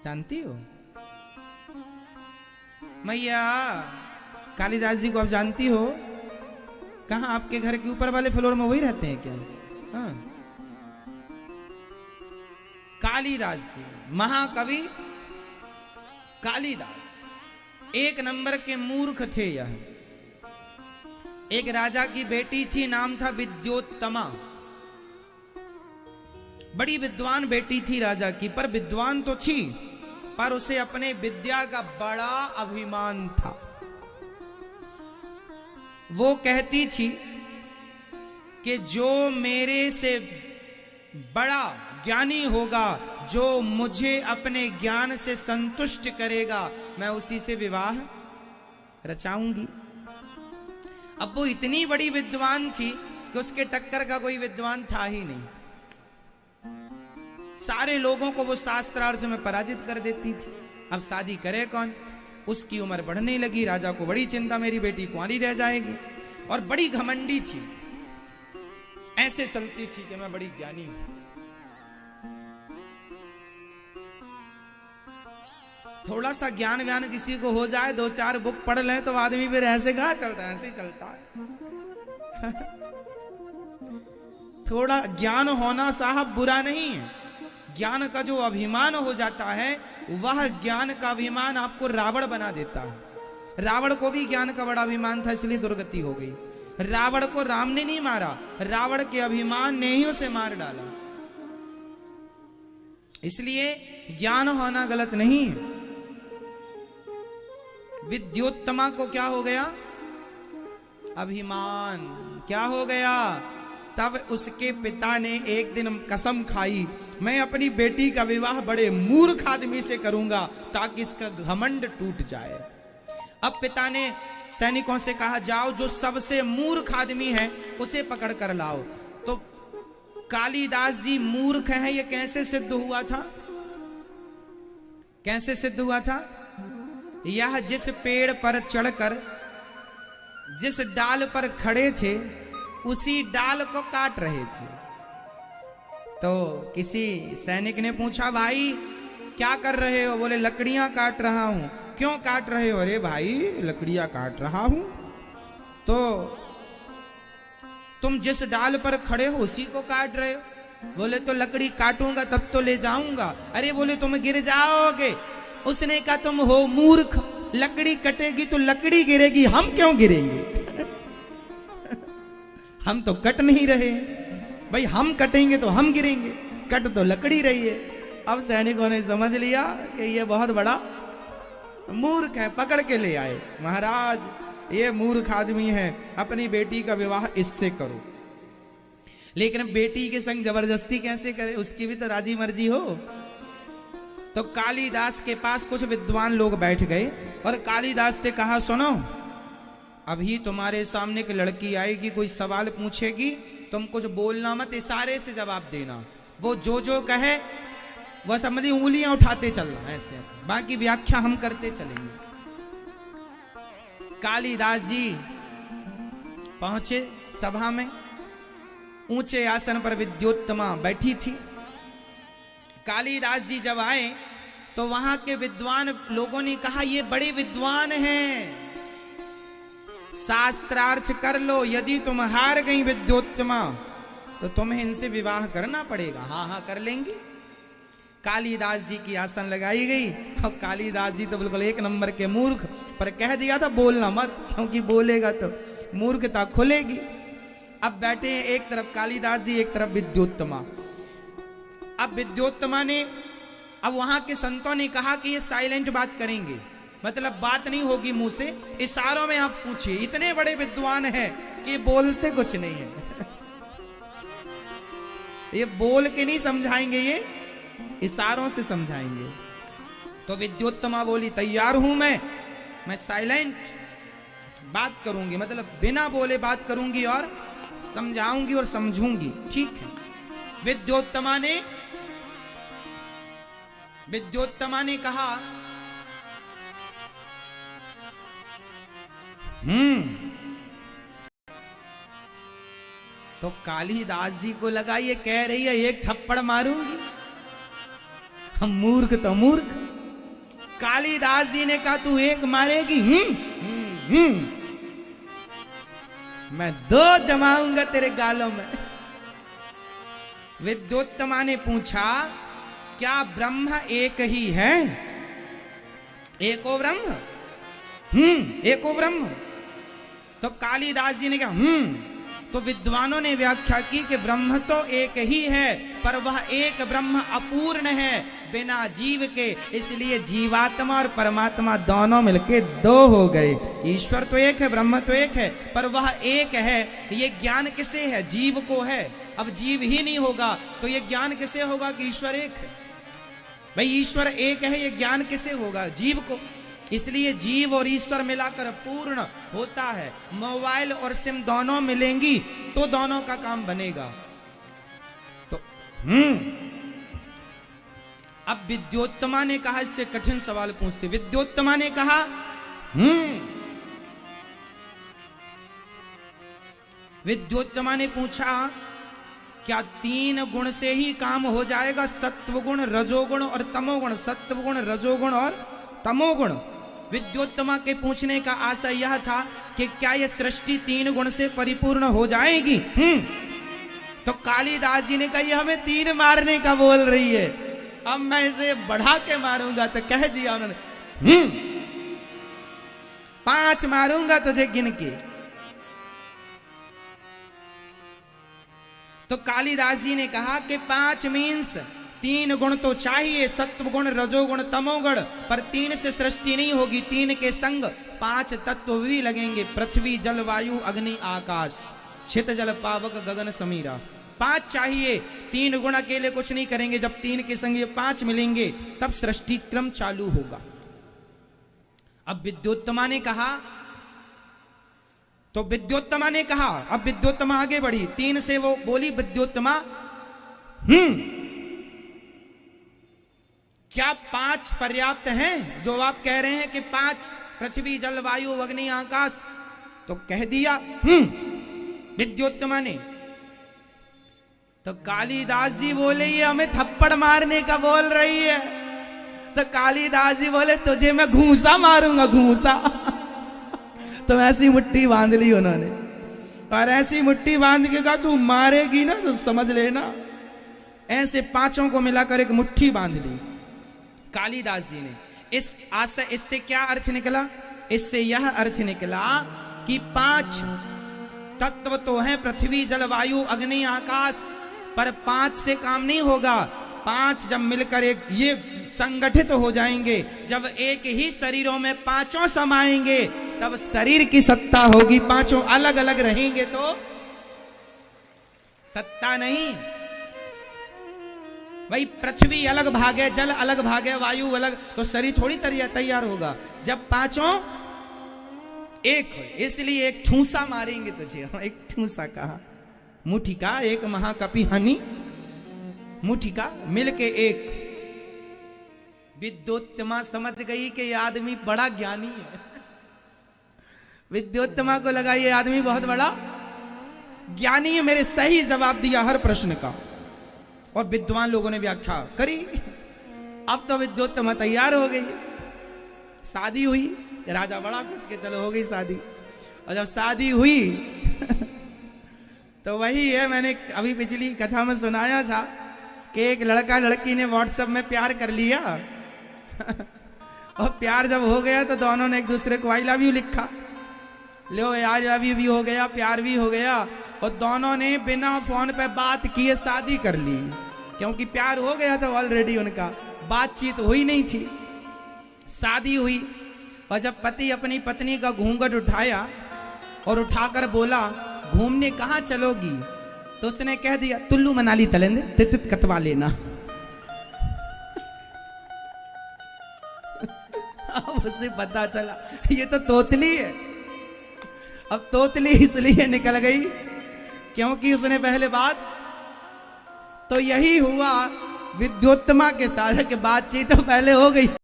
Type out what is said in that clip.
जानती हो मैया? कालिदास जी को आप जानती हो? कहाँ आपके घर के ऊपर वाले फ्लोर में वही रहते हैं क्या? हाँ, कालिदास जी, महाकवि कालिदास एक नंबर के मूर्ख थे। यह एक राजा की बेटी थी, नाम था विद्योत्तमा। बड़ी विद्वान बेटी थी राजा की, पर विद्वान तो थी पर उसे अपने विद्या का बड़ा अभिमान था। वो कहती थी कि जो मेरे से बड़ा ज्ञानी होगा, जो मुझे अपने ज्ञान से संतुष्ट करेगा, मैं उसी से विवाह रचाऊंगी। अब वो इतनी बड़ी विद्वान थी कि उसके टक्कर का कोई विद्वान था ही नहीं। सारे लोगों को वो शास्त्रार्थ में पराजित कर देती थी। अब शादी करे कौन? उसकी उम्र बढ़ने लगी, राजा को बड़ी चिंता, मेरी बेटी कुंवारी रह जाएगी। और बड़ी घमंडी थी, ऐसे चलती थी कि मैं बड़ी ज्ञानी हूं। थोड़ा सा ज्ञान व्यान किसी को हो जाए, 2-4 बुक पढ़ ले तो आदमी फिर ऐसे कहाँ चलता है, ऐसे ही चलता है। थोड़ा ज्ञान होना साहब बुरा नहीं है। ज्ञान का जो अभिमान हो जाता है, वह ज्ञान का अभिमान आपको रावण बना देता है। रावण को भी ज्ञान का बड़ा अभिमान था, इसलिए दुर्गति हो गई। रावण को राम ने नहीं मारा, रावण के अभिमान ने ही उसे मार डाला। इसलिए ज्ञान होना गलत नहीं है। विद्योत्तमा को क्या हो गया? अभिमान। क्या हो गया? तब उसके पिता ने एक दिन कसम खाई, मैं अपनी बेटी का विवाह बड़े मूर्ख आदमी से करूंगा ताकि इसका घमंड टूट जाए। अब पिता ने सैनिकों से कहा, जाओ जो सबसे मूर्ख आदमी है उसे पकड़ कर लाओ। तो कालिदास जी मूर्ख हैं, ये कैसे सिद्ध हुआ था? कैसे सिद्ध हुआ था? यह जिस पेड़ पर चढ़कर जिस डाल पर खड़े थे, उसी डाल को काट रहे थे। तो किसी सैनिक ने पूछा, भाई क्या कर रहे हो? बोले लकड़ियां काट रहा हूं। क्यों काट रहे हो? अरे भाई लकड़ियां काट रहा हूं। तो तुम जिस डाल पर खड़े हो उसी को काट रहे हो? बोले तो लकड़ी काटूंगा तब तो ले जाऊंगा। अरे बोले तुम गिर जाओगे। उसने कहा तुम हो मूर्ख, लकड़ी कटेगी तो लकड़ी गिरेगी, हम क्यों गिरेंगे? हम तो कट नहीं रहे भाई, हम कटेंगे तो हम गिरेंगे, कट तो लकड़ी रही है। अब सैनिकों ने समझ लिया कि ये बहुत बड़ा मूर्ख है, पकड़ के ले आए। महाराज ये मूर्ख आदमी है, अपनी बेटी का विवाह इससे करो। लेकिन बेटी के संग जबरदस्ती कैसे करे? उसकी भी तो राजी मर्जी हो। तो कालिदास के पास कुछ विद्वान लोग बैठ गए और कालिदास से कहा, सुनो अभी तुम्हारे सामने एक लड़की आएगी, कोई सवाल पूछेगी, तुम कुछ बोलना मत, इशारे से जवाब देना। वो जो जो कहे वह समझी उंगलियां उठाते चलना, ऐसे ऐसे, बाकी व्याख्या हम करते चलेंगे। कालिदास जी पहुंचे सभा में, ऊंचे आसन पर विद्योत्तमा बैठी थी। कालिदास जी जब आए तो वहां के विद्वान लोगों ने कहा, ये बड़े विद्वान हैं, शास्त्रार्थ कर लो। यदि तुम हार गई विद्योत्तमा तो तुम्हें इनसे विवाह करना पड़ेगा। हाँ हाँ कर लेंगी। कालिदास जी की आसन लगाई गई और कालिदास जी तो बिल्कुल एक नंबर के मूर्ख, पर कह दिया था बोलना मत, क्योंकि बोलेगा तो मूर्खता खुलेगी। अब बैठे हैं एक तरफ कालिदास जी, एक तरफ विद्योत्तमा। अब विद्योत्तमा ने, अब वहां के संतों ने कहा कि ये साइलेंट बात करेंगे, मतलब बात नहीं होगी मुंह से, इशारों में आप पूछिए। इतने बड़े विद्वान हैं कि बोलते कुछ नहीं है। ये बोल के नहीं समझाएंगे, ये इशारों से समझाएंगे। तो विद्योत्तमा बोली, तैयार हूं मैं साइलेंट बात करूंगी, मतलब बिना बोले बात करूंगी और समझाऊंगी और समझूंगी। ठीक है। विद्योत्तमा ने कहा, तो कालिदास जी को लगा ये कह रही है एक थप्पड़ मारूंगी। हम मूर्ख तो मूर्ख, कालिदास जी ने कहा तू एक मारेगी? मैं दो जमाऊंगा तेरे गालों में। विद्योत्तमा ने पूछा क्या ब्रह्म एक ही है? एको ब्रह्म? एको ब्रह्म। तो कालिदास जी ने कहा तो विद्वानों ने व्याख्या की कि ब्रह्म तो एक ही है, पर वह एक ब्रह्म अपूर्ण है बिना जीव के, इसलिए जीवात्मा और परमात्मा दोनों मिलके दो हो गए। ईश्वर तो एक है, ब्रह्म तो एक है, पर वह एक है। ये ज्ञान किसे है? जीव को है। अब जीव ही नहीं होगा तो ये ज्ञान किसे होगा कि ईश्वर एक है? भाई ईश्वर एक है, ये ज्ञान किसे होगा? जीव को। इसलिए जीव और ईश्वर मिलाकर पूर्ण होता है। मोबाइल और सिम दोनों मिलेंगी तो दोनों का काम बनेगा। तो अब विद्योत्तमा ने कहा, इससे कठिन सवाल पूछते। विद्योत्तमा ने कहा विद्योत्तमा ने पूछा क्या 3 गुण से ही काम हो जाएगा? सत्व गुण, रजोगुण और तमोगुण। सत्व गुण, रजोगुण और तमोगुण। विद्योत्तमा के पूछने का आशय यह था कि क्या यह सृष्टि 3 गुण से परिपूर्ण हो जाएगी? तो कालिदास जी ने कहा यह हमें 3 मारने का बोल रही है, अब मैं इसे बढ़ा के मारूंगा। तो कह दिया उन्होंने 5 मारूंगा तुझे गिन के। तो कालिदास जी ने कहा कि 5 मीन्स 3 गुण तो चाहिए, सत्व गुण, रजोगुण, तमोगुण, पर 3 से सृष्टि नहीं होगी। 3 के संग 5 तत्व भी लगेंगे, पृथ्वी, जल, वायु, अग्नि, आकाश, छित जल, पावक, गगन, समीरा। 5 चाहिए, 3 गुण अकेले कुछ नहीं करेंगे। जब 3 के संग ये 5 मिलेंगे तब सृष्टि क्रम चालू होगा। अब विद्योत्तमा ने कहा, तो विद्योत्तमा ने कहा, अब विद्योत्तमा आगे बढ़ी। 3 से वो बोली विद्योत्तमा क्या 5 पर्याप्त हैं? जो आप कह रहे हैं कि 5, पृथ्वी, जल, वायु, अग्नि, आकाश। तो कह दिया विद्योत्तमा ने। तो कालिदास जी बोले ये हमें थप्पड़ मारने का बोल रही है। तो कालिदास जी बोले तुझे मैं घूंसा मारूंगा, घूंसा। तो ऐसी मुट्ठी बांध ली उन्होंने, और ऐसी मुट्ठी बांध के कहा तू मारेगी ना तो समझ लेना। ऐसे 5 को मिलाकर एक मुट्ठी बांध ली कालिदास जी ने। इस आशय, इससे क्या अर्थ निकला? इससे यह अर्थ निकला कि 5 तत्व तो हैं, पृथ्वी, जल, वायु, अग्नि, आकाश, पर 5 से काम नहीं होगा। 5 जब मिलकर एक ये संगठित हो जाएंगे, जब एक ही शरीरों में 5 समाएंगे तब शरीर की सत्ता होगी। 5 अलग अलग रहेंगे तो सत्ता नहीं। भाई पृथ्वी अलग भाग है, जल अलग भाग है, वायु अलग, तो शरीर थोड़ी तैयार होगा जब 5 एक हो। इसलिए एक ठूसा मारेंगे तुझे। एक ठूसा कहा, मुठिका एक महाकपि हनी, मुठिका मिलके एक। विद्योत्तमा समझ गई कि ये आदमी बड़ा ज्ञानी है। विद्योत्तमा को लगा ये आदमी बहुत बड़ा ज्ञानी है, मेरे सही जवाब दिया हर प्रश्न का। और विद्वान लोगों ने व्याख्या करी। अब तो विद्योत्तमा तैयार हो गई, शादी हुई। राजा बड़ा खुश के चलो हो गई शादी। और जब शादी हुई तो वही है, मैंने अभी पिछली कथा में सुनाया था कि एक लड़का लड़की ने व्हाट्सएप में प्यार कर लिया। और प्यार जब हो गया तो दोनों ने एक दूसरे को आई लव यू लिखा। लो यार लव यू भी हो गया, प्यार भी हो गया, और दोनों ने बिना फोन पे बात किए शादी कर ली। क्योंकि प्यार हो गया था ऑलरेडी, उनका बातचीत हुई नहीं थी। शादी हुई, और जब पति अपनी पत्नी का घूंघट उठाया और उठाकर बोला घूमने कहाँ चलोगी, तो उसने कह दिया तुल्लू मनाली तलेंदे, तित कतवा लेना। अब उसे पता चला ये तो तोतली है। अब तोतली इसलिए निकल गई क्योंकि उसने पहले बात, तो यही हुआ विद्योत्तमा के साथ कि बातचीत तो पहले हो गई।